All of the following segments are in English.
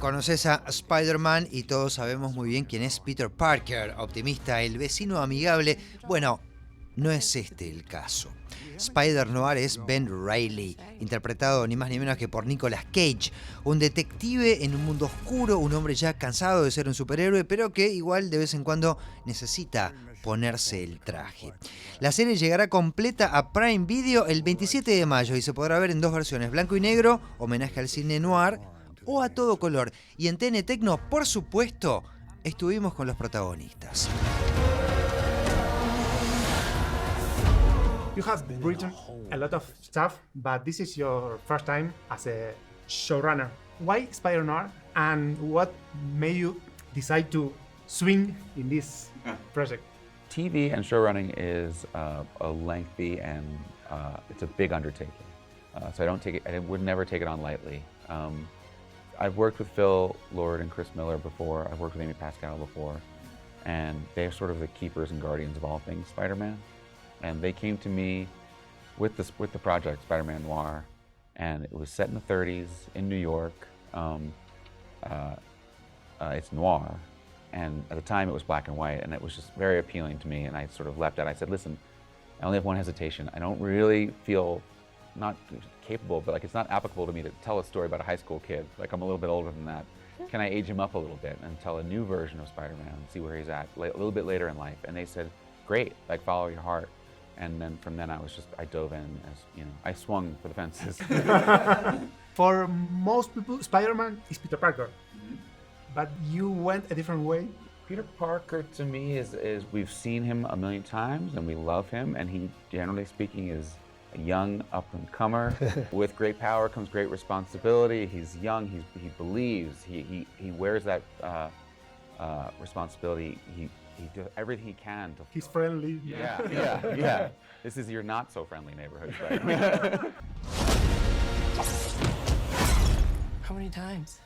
Conoces a Spider-Man y todos sabemos muy bien quién es Peter Parker, optimista, el vecino amigable. Bueno, no es este el caso. Spider-Noir es Ben Reilly, interpretado ni más ni menos que por Nicolas Cage, un detective en un mundo oscuro, un hombre ya cansado de ser un superhéroe, pero que igual de vez en cuando necesita ponerse el traje. La serie llegará completa a Prime Video el 27 de mayo y se podrá ver en dos versiones, blanco y negro, homenaje al cine noir, o a todo color. Y en Tecno, por supuesto, estuvimos con los protagonistas. You have written a lot of stuff, but this is your first time as a showrunner. Why Spider-Noir, and what made you decide to swing in this project? TV and showrunning is a lengthy and it's a big undertaking. So I would never take it on lightly. I've worked with Phil Lord and Chris Miller before. I've worked with Amy Pascal before, and they're sort of the keepers and guardians of all things Spider-Man. And they came to me with the project Spider-Man Noir, and it was set in the 30s in New York. It's noir, and at the time it was black and white, and it was just very appealing to me. And I sort of leapt out. I said, "Listen, I only have one hesitation. I don't really feel not capable, but like it's not applicable to me to tell a story about a high school kid. Like I'm a little bit older than that. Can I age him up a little bit and tell a new version of Spider-Man and see where he's at a little bit later in life?" And they said, "Great, like follow your heart." And then from then I dove in as, I swung for the fences. For most people, Spider-Man is Peter Parker, but you went a different way. Peter Parker to me is we've seen him a million times and we love him, and he, generally speaking, is a young up-and-comer. With great power comes great responsibility. He's young, he believes, he wears that responsibility. He does everything he can to... He's friendly. Yeah. This is your not-so-friendly neighborhood, right? How many times?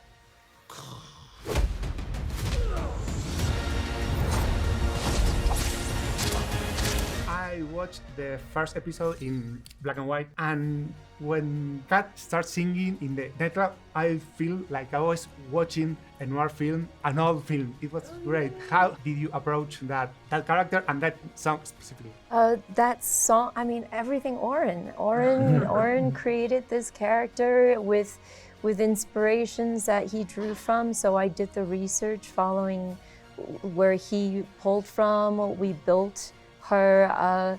I watched the first episode in black and white, and when Kat starts singing in the nightclub, I feel like I was watching a noir film, an old film. It was great. How did you approach that character and that song specifically? That song, I mean, everything Oren created this character with inspirations that he drew from. So I did the research following where he pulled from. We built her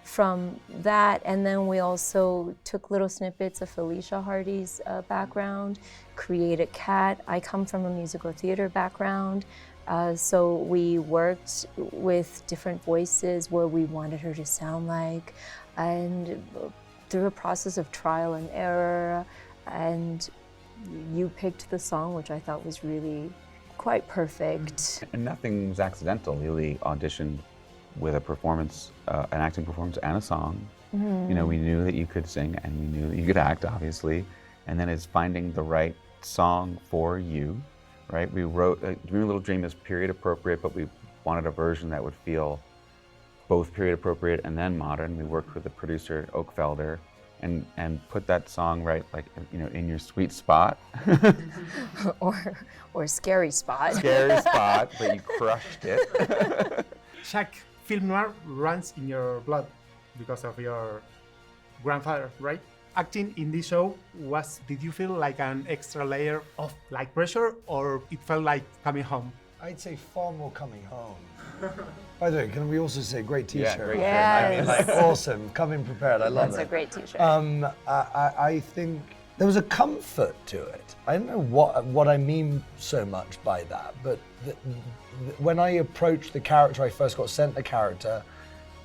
from that, and then we also took little snippets of Felicia Hardy's background, created Kat. I come from a musical theater background, so we worked with different voices where we wanted her to sound like, and through a process of trial and error, and you picked the song, which I thought was really quite perfect. And nothing was accidental. Lily auditioned with a performance, an acting performance and a song. Mm-hmm. We knew that you could sing and we knew that you could act, obviously. And then it's finding the right song for you, right? We wrote, Dream a Little Dream is period appropriate, but we wanted a version that would feel both period appropriate and then modern. We worked with the producer, Oak Felder, and put that song right, like, in your sweet spot. or scary spot. Scary spot, but you crushed it. Shaq, film noir runs in your blood because of your grandfather, right? Acting in this show, did you feel like an extra layer of like pressure, or it felt like coming home? I'd say far more coming home. By the way, can we also say great t-shirt? Yeah, great Yes. I mean, awesome, coming prepared, I love it. That's a great t-shirt. I think there was a comfort to it. I don't know what I mean so much by that, but when I approached the character, I first got sent the character,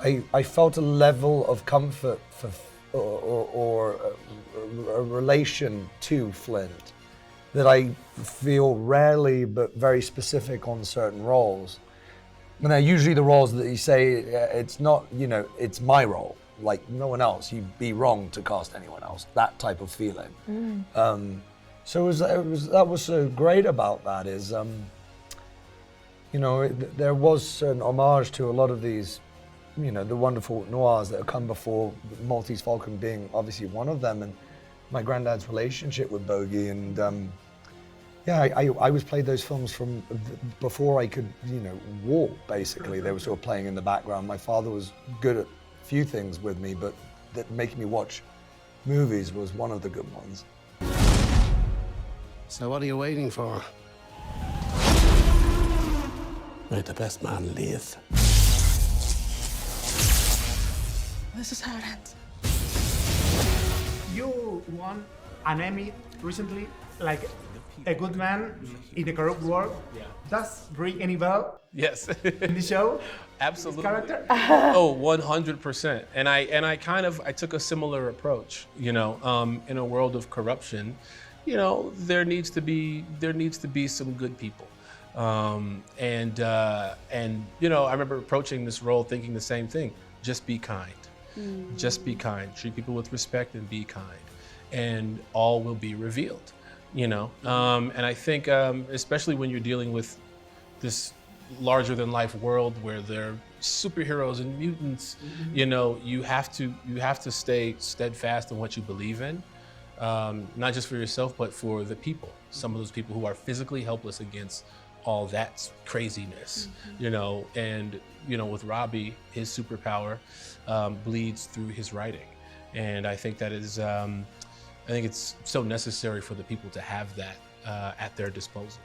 I felt a level of comfort or a relation to Flint that I feel rarely but very specific on certain roles. And they're usually the roles that you say, it's not, it's my role. Like no one else, you'd be wrong to cast anyone else. That type of feeling. So that was so great about that is, there was an homage to a lot of these, the wonderful noirs that have come before, Maltese Falcon being obviously one of them, and my granddad's relationship with Bogey, and Yeah, I was played those films from before I could, walk, basically. They were sort of playing in the background. My father was good at a few things with me, but that making me watch movies was one of the good ones. So what are you waiting for? May the best man live. This is how it ends. You won an Emmy recently, like a good man in a corrupt world. Yeah. Does ring any bell Yes. in the show? Absolutely. This character? Oh, 100%. And I took a similar approach. In a world of corruption, there needs to be some good people. I remember approaching this role thinking the same thing. Just be kind. Just be kind. Treat people with respect and be kind, and all will be revealed. And I think, especially when you're dealing with this larger-than-life world where there are superheroes and mutants, you have to stay steadfast in what you believe in, not just for yourself, but for the people. Some of those people who are physically helpless against all that craziness, and with Robbie, his superpower bleeds through his writing, and I think that is. I think it's so necessary for the people to have that at their disposal.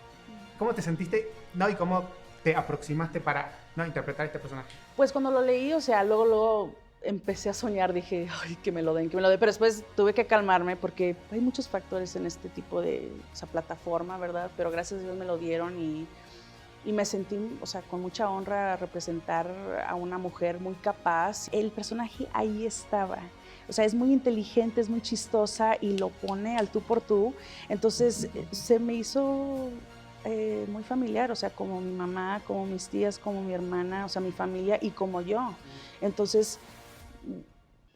¿Cómo te sentiste? ¿Y cómo te aproximaste para interpretar este personaje? Pues cuando lo leí, luego empecé a soñar, dije, ay, que me lo den, pero después tuve que calmarme porque hay muchos factores en este tipo de plataforma, ¿verdad? Pero gracias a Dios me lo dieron y me sentí, con mucha honra representar a una mujer muy capaz. El personaje ahí estaba. Es muy inteligente, es muy chistosa y lo pone al tú por tú. Entonces se me hizo muy familiar, como mi mamá, como mis tías, como mi hermana, mi familia y como yo. Entonces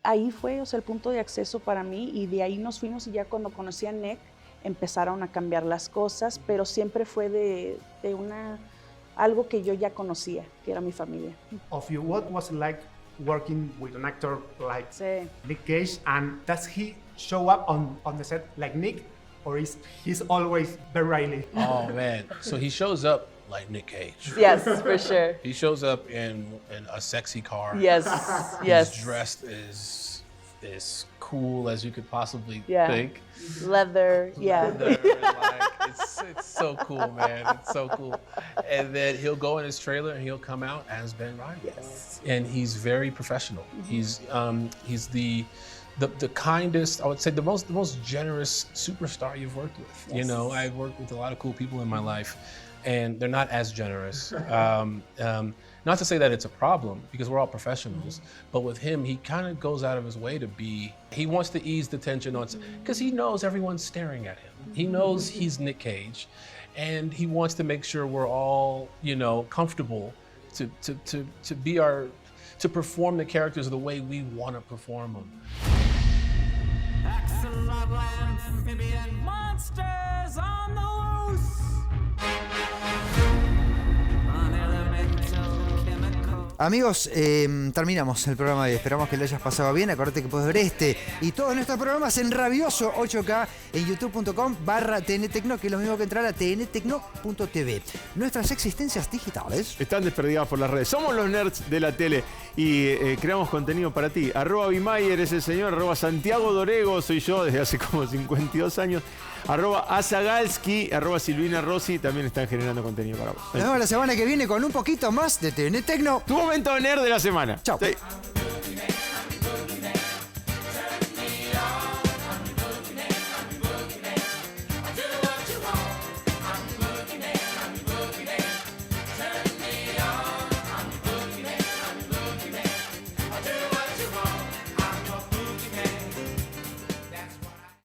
ahí fue el punto de acceso para mí y de ahí nos fuimos y ya cuando conocí a Nick empezaron a cambiar las cosas, pero siempre fue de algo que yo ya conocía, que era mi familia. Of you, what was it like working with an actor like Nick Cage, and does he show up on the set like Nick, or he's always very Riley? Oh man, so he shows up like Nick Cage. Yes, for sure. He shows up in a sexy car. Yes, yes. He's dressed as cool as you could possibly think. Leather, Leather, it's so cool, man. It's so cool. And then he'll go in his trailer and he'll come out as Ben Riley. Yes. And he's very professional. Mm-hmm. He's the kindest, I would say, the most generous superstar you've worked with. Yes. I've worked with a lot of cool people in my life, and they're not as generous. Not to say that it's a problem, because we're all professionals, but with him, he kind of goes out of his way he wants to ease the tension on, because he knows everyone's staring at him. He knows he's Nick Cage, and he wants to make sure we're all, comfortable to perform the characters the way we want to perform them. Amphibian monsters on the loose. Amigos, terminamos el programa y esperamos que lo hayas pasado bien. Acordate que puedes ver este y todos nuestros programas en Rabioso 8K en youtube.com/TNTecno, que es lo mismo que entrar a tntecno.tv. Nuestras existencias digitales están desperdigadas por las redes. Somos los nerds de la tele y creamos contenido para ti. @Bimayer es el señor, @Santiago Dorego soy yo desde hace como 52 años. @Azagalski, @Silvina Rossi también están generando contenido para vos. Nos vemos la semana que viene con un poquito más de TN Tecno. Tu momento nerd de la semana. Chao. Sí.